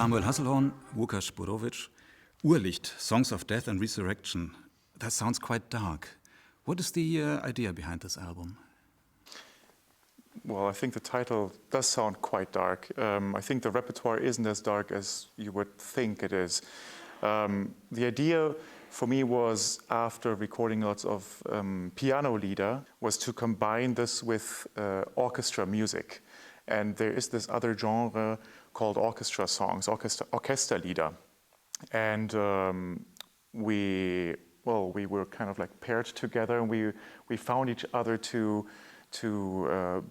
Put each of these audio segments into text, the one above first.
Samuel Hasselhorn, Lukasz Borowicz, Urlicht, Songs of Death and Resurrection. That sounds quite dark. What is the idea behind this album? Well, I think the title does sound quite dark. I think the repertoire isn't as dark as you would think it is. The idea for me was, after recording lots of piano lieder, was to combine this with orchestra music. And there is this other genre called orchestra songs, Orchesterlieder. And we were kind of like paired together, and we found each other to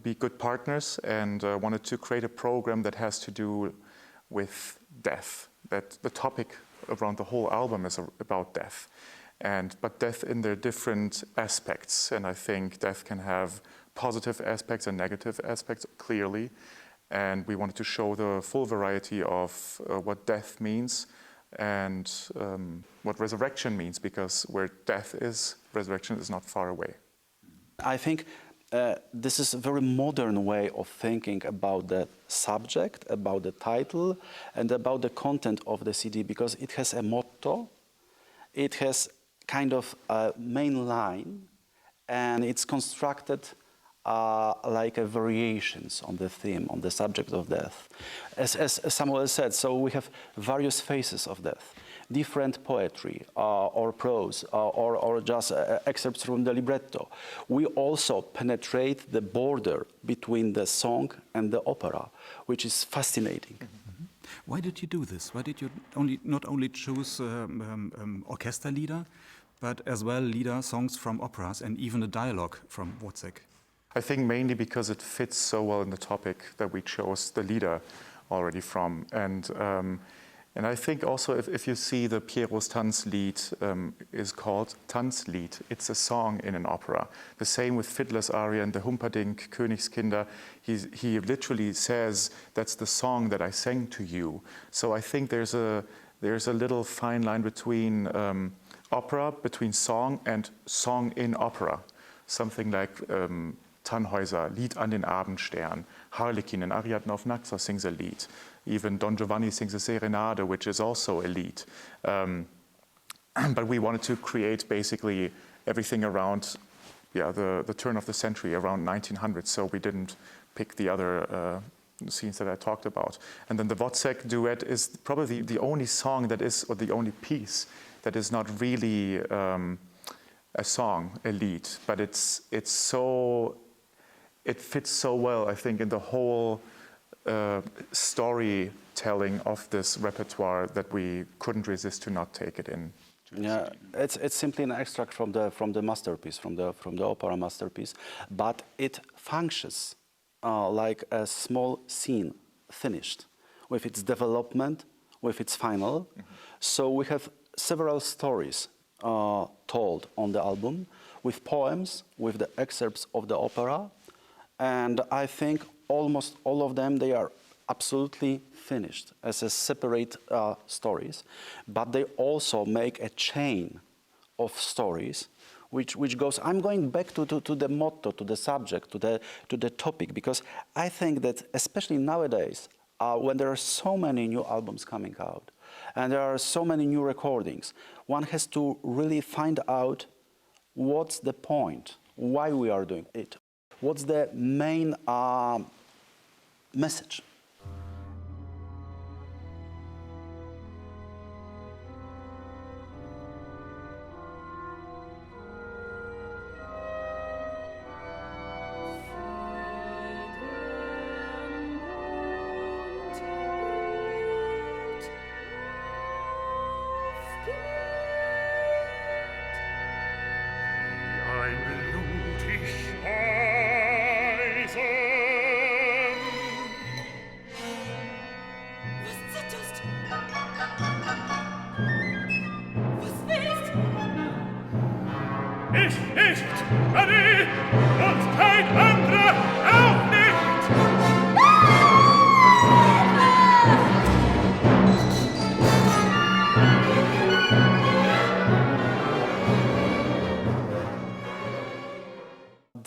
be good partners, and wanted to create a program that has to do with death. That the topic around the whole album is about death, but death in their different aspects. And I think death can have positive aspects and negative aspects, clearly. And we wanted to show the full variety of what death means and what resurrection means, because where death is, resurrection is not far away. I think this is a very modern way of thinking about the subject, about the title, and about the content of the CD, because it has a motto, it has kind of a main line, and it's constructed like a variations on the theme, on the subject of death. As Samuel said, so we have various phases of death, different poetry or prose or just excerpts from the libretto. We also penetrate the border between the song and the opera, which is fascinating. Mm-hmm. Why did you do this? Why did you not only choose Orchesterlieder, but as well lieder, songs from operas, and even a dialogue from Wozzeck? I think mainly because it fits so well in the topic that we chose the lieder already from. And I think also if you see the Pieros Tanzlied is called Tanzlied, it's a song in an opera. The same with Fiddler's Aria and the Humperdinck, Königskinder. He literally says, that's the song that I sang to you. So I think there's a little fine line between opera, between song and song in opera. Something like Tannhäuser, Lied an den Abendstern, Harlekin and Ariadne auf Naxos sings a lied. Even Don Giovanni sings a serenade, which is also a lied. But we wanted to create basically everything around the turn of the century, around 1900, so we didn't pick the other scenes that I talked about. And then the Wozzeck duet is probably the only song that is, or the only piece that is not really a song, a lied, but it fits so well, I think, in the whole storytelling of this repertoire that we couldn't resist to not take it in. Yeah, it's simply an extract from the masterpiece, from the opera masterpiece, but it functions like a small scene finished with its development, with its final. Mm-hmm. So we have several stories told on the album, with poems, with the excerpts of the opera, and I think almost all of them, they are absolutely finished as a separate stories, but they also make a chain of stories which goes. I'm going back to the motto, to the subject, to the topic, because I think that especially nowadays, when there are so many new albums coming out and there are so many new recordings, one has to really find out what's the point, why we are doing it, what's the main message.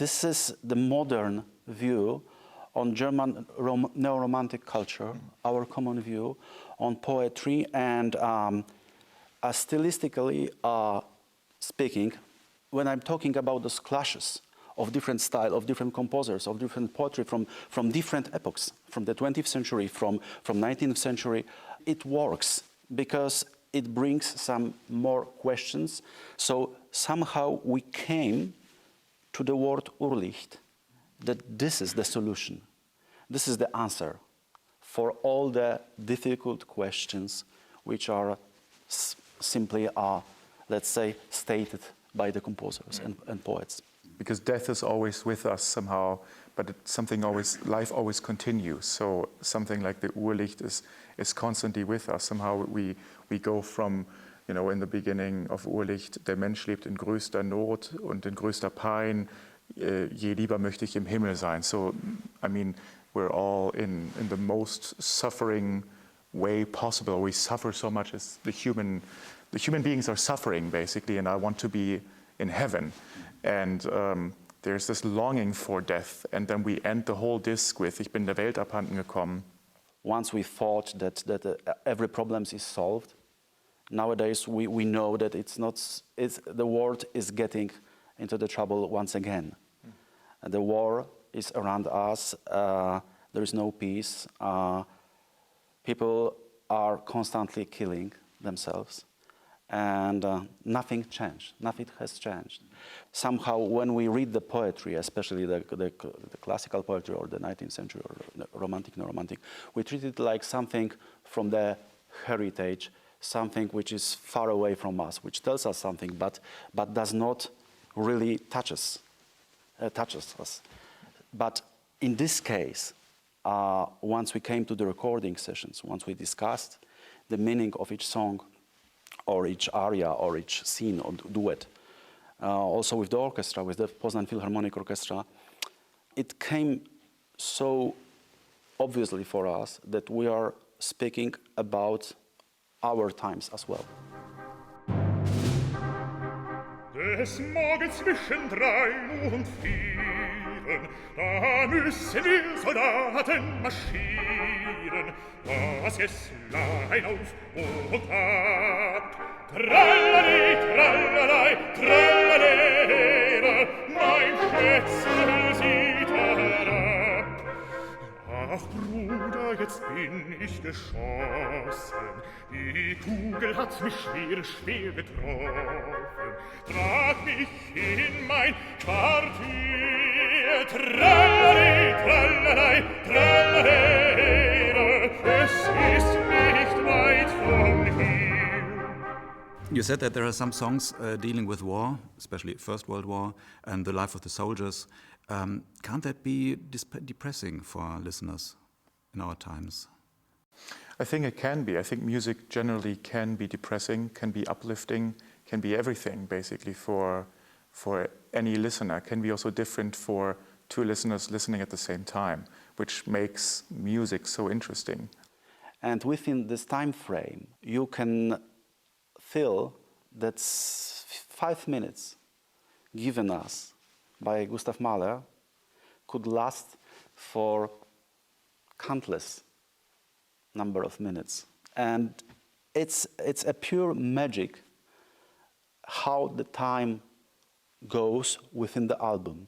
This is the modern view on German neo-romantic culture, our common view on poetry, and stylistically speaking, when I'm talking about those clashes of different style, of different composers, of different poetry from different epochs, from the 20th century, from 19th century, it works because it brings some more questions. So somehow we came to the word Urlicht, that this is the solution. This is the answer for all the difficult questions which are simply, let's say, stated by the composers and poets. Because death is always with us somehow, but life always continues. So something like the Urlicht is constantly with us. Somehow we go from, in the beginning of Urlicht, der Mensch lebt in größter Not und in größter Pein, je lieber möchte ich im Himmel sein. So, I mean, we're all in the most suffering way possible. We suffer so much as the human beings are suffering, basically, and I want to be in heaven. And there's this longing for death, and then we end the whole disc with Ich bin der Welt abhanden gekommen. Once we thought that every problem is solved, nowadays we know that the world is getting into the trouble once again. The war is around us, there is no peace, people are constantly killing themselves, and nothing has changed. Somehow when we read the poetry, especially the classical poetry or the 19th century or the romantic, no-romantic, we treat it like something from the heritage, something which is far away from us, which tells us something, but does not really touches us. But in this case, once we came to the recording sessions, once we discussed the meaning of each song, or each aria, or each scene, or duet, also with the orchestra, with the Poznan Philharmonic Orchestra, it came so obviously for us that we are speaking about our times as well. Des Morgens zwischen 3 und 4, da müssen wir Soldaten marschieren, das Gesslein auf und ab. Trallali, trallalei, trallalere, mein Schätzchen sieht herab. Ach, Bruder, jetzt bin ich geschossen, die Kugel hat mich schwer getroffen. Trag mich in mein Quartier, trallali, trallalei, trallalere, es ist nicht weit von hier. You said that there are some songs dealing with war, especially First World War, and the life of the soldiers. Can't that be depressing for listeners in our times? I think it can be. I think music generally can be depressing, can be uplifting, can be everything, basically, for any listener. Can be also different for two listeners listening at the same time, which makes music so interesting. And within this time frame, you can feel that 5 minutes given us by Gustav Mahler could last for countless number of minutes. And it's a pure magic how the time goes within the album.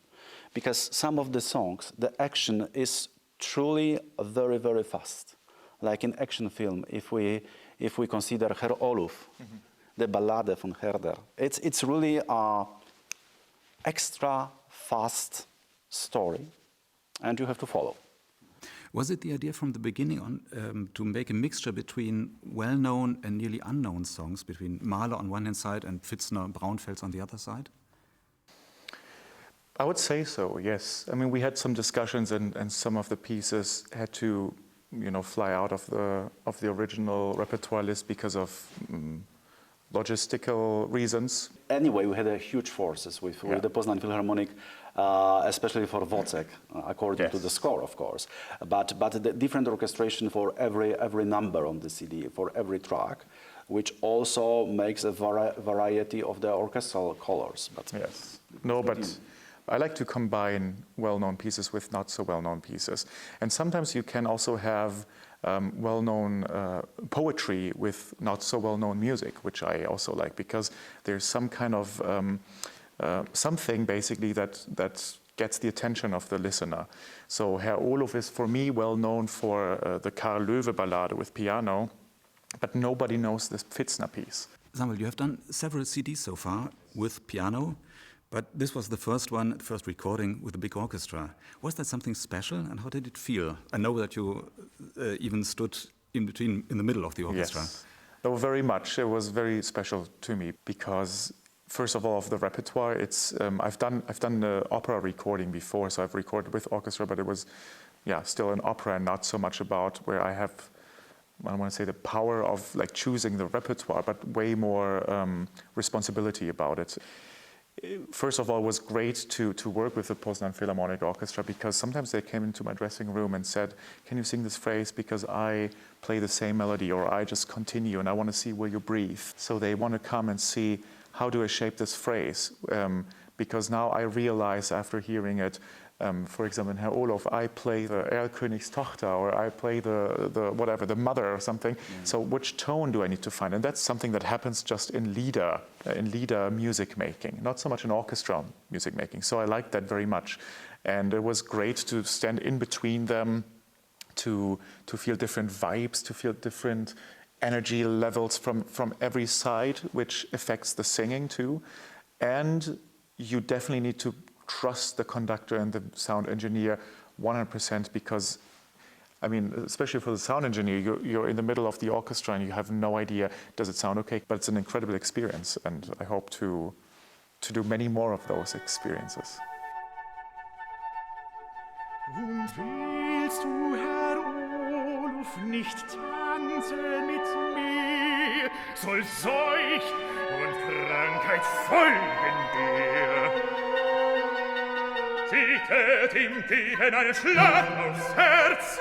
Because some of the songs, the action is truly very, very fast. Like in action film, if we consider Herr Oluf, the Ballade von Herder, it's really an extra fast story, and you have to follow. Was it the idea from the beginning on to make a mixture between well-known and nearly unknown songs, between Mahler on one hand side and Pfitzner, Braunfels on the other side? I would say so, yes. I mean, we had some discussions, and some of the pieces had to, fly out of the original repertoire list because of logistical reasons. Anyway, we had a huge forces with the Poznan Philharmonic, especially for Wozzeck, according to the score, of course. But the different orchestration for every number on the CD, for every track, which also makes a variety of the orchestral colors. But yes. No, but I like to combine well-known pieces with not so well-known pieces. And sometimes you can also have well-known poetry with not so well-known music, which I also like, because there's some kind of something basically that gets the attention of the listener. So Herr Olof is for me well known for the Karl Löwe ballade with piano, but nobody knows this Pfitzner piece. Samuel, you have done several CDs so far with piano, but this was the first one, first recording with a big orchestra. Was that something special, and how did it feel? I know that you even stood in the middle of the orchestra. Yes, no, very much. It was very special to me because, first of all, of the repertoire. It's I've done the opera recording before, so I've recorded with orchestra, but it was, still an opera and not so much about where I have, I don't want to say the power of like choosing the repertoire, but way more responsibility about it. First of all, it was great to work with the Poznan Philharmonic Orchestra, because sometimes they came into my dressing room and said, "Can you sing this phrase because I play the same melody, or I just continue and I want to see where you breathe." So they want to come and see, how do I shape this phrase? Because now I realize after hearing it, for example, in Herr Olof, I play the Erlkönigstochter, or I play the mother or something. So which tone do I need to find? And that's something that happens just in Lieder music making, not so much in orchestra music making. So I like that very much. And it was great to stand in between them, to feel different vibes, to feel different energy levels from every side, which affects the singing too. And you definitely need to trust the conductor and the sound engineer 100%, because, I mean, especially for the sound engineer, you're in the middle of the orchestra and you have no idea, does it sound okay? But it's an incredible experience, and I hope to do many more of those experiences. Und willst du, Herr Olof, nicht tanzen mit mir, soll Seuch und Krankheit folgen dir. Sie tät ihm gegen einen Schlag aufs Herz.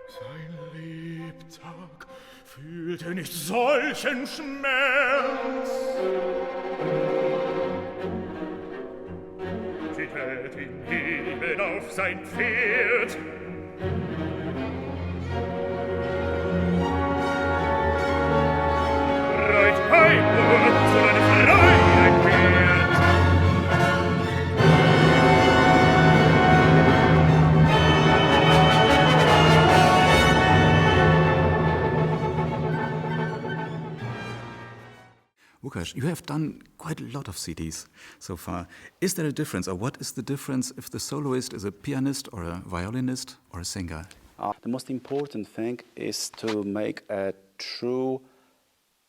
Sein Lebtag fühlte nicht solchen Schmerz. Sie tät ihn heben auf sein Pferd. Reit heimwärts zu deiner Freiheit wert. Lukasz, you have done quite a lot of CDs so far. Is there a difference, or what is the difference if the soloist is a pianist or a violinist or a singer? The most important thing is to make a true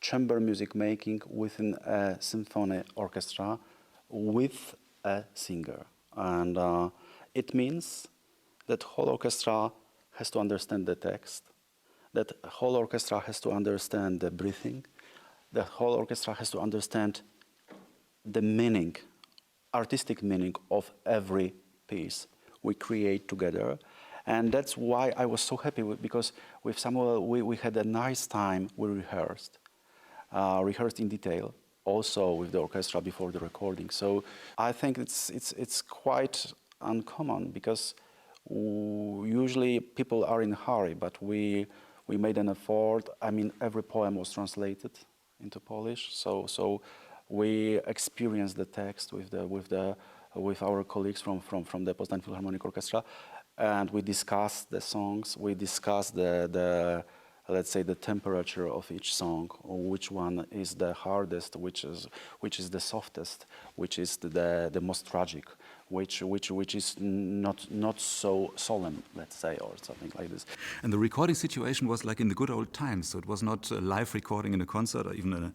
chamber music making within a symphony orchestra with a singer. And it means that whole orchestra has to understand the text, that whole orchestra has to understand the breathing, the whole orchestra has to understand the meaning, artistic meaning of every piece we create together. And that's why I was so happy because with Samuel we had a nice time. We rehearsed in detail, also with the orchestra before the recording. So I think it's quite uncommon, because usually people are in a hurry, but we made an effort. I mean, every poem was translated into Polish, so we experienced the text with our colleagues from the Poznan Philharmonic Orchestra, and we discussed the songs. We discussed the let's say the temperature of each song, or which one is the hardest, which is the softest, which is the most tragic, which is not so solemn, let's say, or something like this. And the recording situation was like in the good old times, so it was not a live recording in a concert or even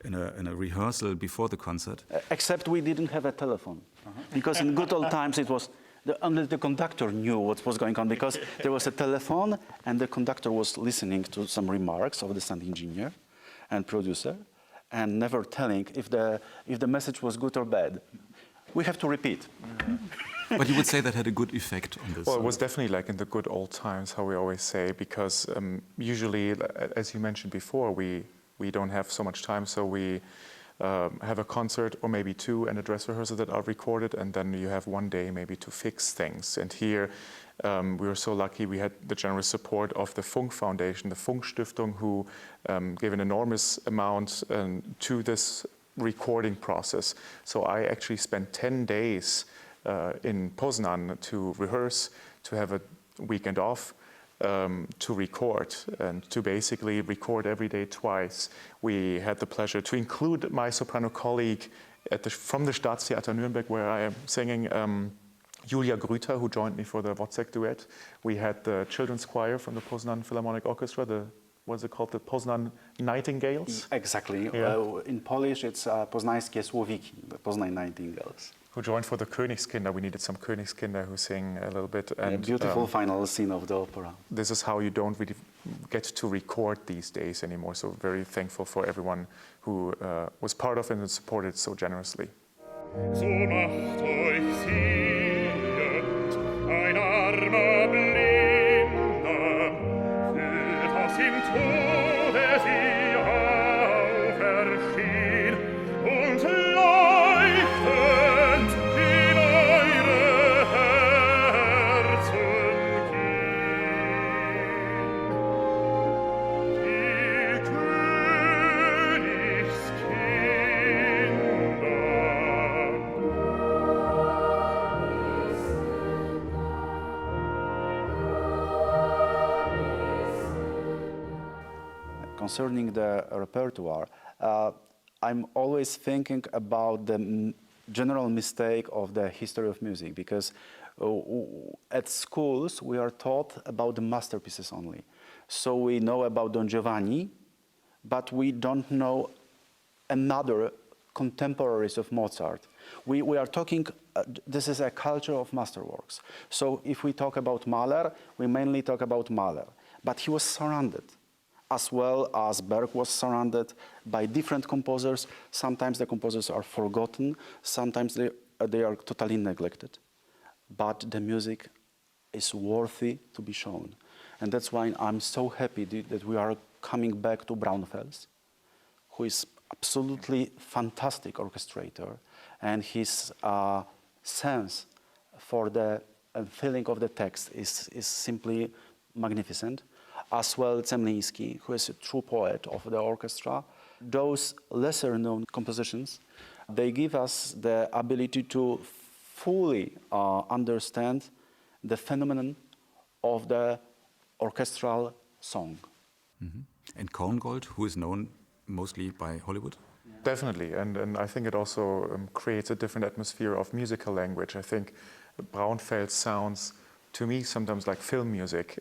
in a rehearsal before the concert. Except we didn't have a telephone, because in good old times it was only the conductor knew what was going on, because there was a telephone and the conductor was listening to some remarks of the sound engineer and producer, and never telling if the message was good or bad. We have to repeat. But you would say that had a good effect on this? Well, it was definitely like in the good old times, how we always say, because usually, as you mentioned before, we don't have so much time, so we have a concert or maybe two and a dress rehearsal that are recorded, and then you have one day maybe to fix things. And here we were so lucky we had the generous support of the Funk Foundation, the Funk Stiftung, who gave an enormous amount to this recording process. So I actually spent 10 days in Poznan to rehearse, to have a weekend off, to record, and to basically record every day twice. We had the pleasure to include my soprano colleague from the Staatstheater Nürnberg, where I am singing, Julia Grüter, who joined me for the Wozzeck duet. We had the children's choir from the Poznan Philharmonic Orchestra, what's it called, the Poznan Nightingales? Exactly. Yeah. In Polish, it's Poznańskie Słowiki, the Poznań Nightingales. Who joined for the Königskinder. We needed some Königskinder who sing a little bit. And a beautiful final scene of the opera. This is how you don't really get to record these days anymore. So very thankful for everyone who was part of it and supported so generously. So macht euch sehend ein armer Blinder, für das im Tode sie auferstehen und leuchtend in eure Herzen gehen. Die Königskinder. Concerning the repertoire, I'm always thinking about the general mistake of the history of music, because at schools we are taught about the masterpieces only. So we know about Don Giovanni, but we don't know another contemporaries of Mozart. We are talking, this is a culture of masterworks. So if we talk about Mahler, we mainly talk about Mahler, but he was surrounded, as well as Berg was surrounded by different composers. Sometimes the composers are forgotten, sometimes they are totally neglected. But the music is worthy to be shown. And that's why I'm so happy that we are coming back to Braunfels, who is absolutely fantastic orchestrator, and his sense for the feeling of the text is simply magnificent. As well, Zemlinsky, who is a true poet of the orchestra. Those lesser-known compositions, they give us the ability to fully understand the phenomenon of the orchestral song. Mm-hmm. And Korngold, who is known mostly by Hollywood? Definitely, and I think it also creates a different atmosphere of musical language. I think Braunfels sounds, to me, sometimes like film music.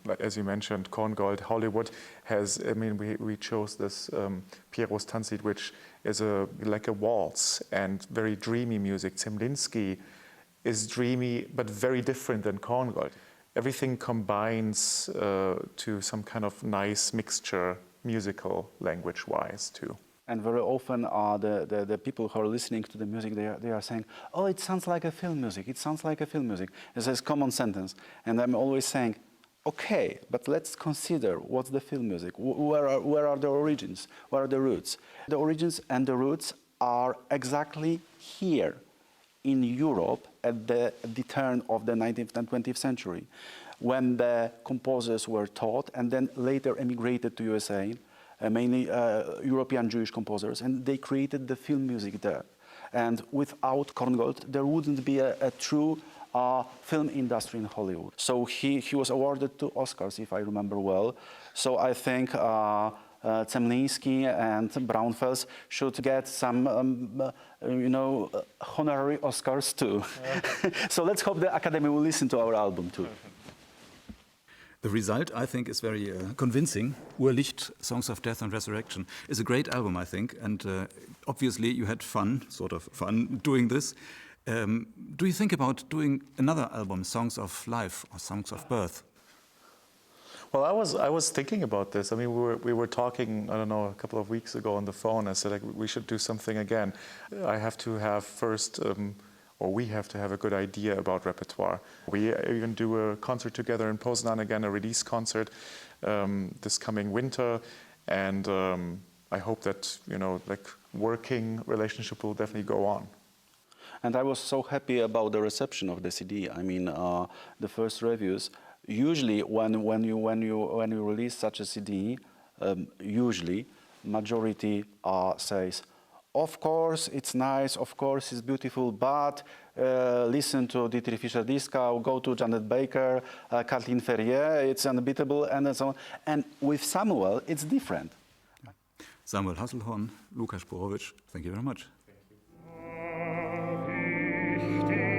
Like, as you mentioned, Korngold, Hollywood has, I mean, we chose this Pierrot's Tanzlied, which is like a waltz and very dreamy music. Zemlinsky is dreamy, but very different than Korngold. Everything combines to some kind of nice mixture, musical language-wise, too. And very often the people who are listening to the music, they are saying, oh, it sounds like a film music, it sounds like a film music. It's a common sentence. And I'm always saying, okay, but let's consider what's the film music, where are the origins, where are the roots? The origins and the roots are exactly here in Europe at the turn of the 19th and 20th century, when the composers were taught and then later emigrated to USA, mainly European Jewish composers, and they created the film music there. And without Korngold, there wouldn't be a true film industry in Hollywood. So he was awarded 2 Oscars, if I remember well. So I think Zemlinsky and Braunfels should get some, honorary Oscars too. Yeah. So let's hope the Academy will listen to our album too. The result, I think, is very convincing. Urlicht, Songs of Death and Resurrection, is a great album, I think, and obviously you had fun, sort of fun, doing this. Do you think about doing another album, Songs of Life or Songs of Birth? Well, I was thinking about this. I mean, we were talking, I don't know, a couple of weeks ago on the phone. I said, like, we should do something again. I have to have first, or we have to have a good idea about repertoire. We even do a concert together in Poznan again, a release concert this coming winter. And I hope that, you know, like working relationship will definitely go on. And I was so happy about the reception of the CD. I mean, the first reviews. Usually, when you release such a CD, usually majority says, "Of course, it's nice. Of course, it's beautiful. But listen to Dietrich Fischer-Dieskau, go to Janet Baker, Kathleen Ferrier. It's unbeatable," and so on. And with Samuel, it's different. Samuel Hasselhorn, Lukasz Borowicz, thank you very much. Thank you.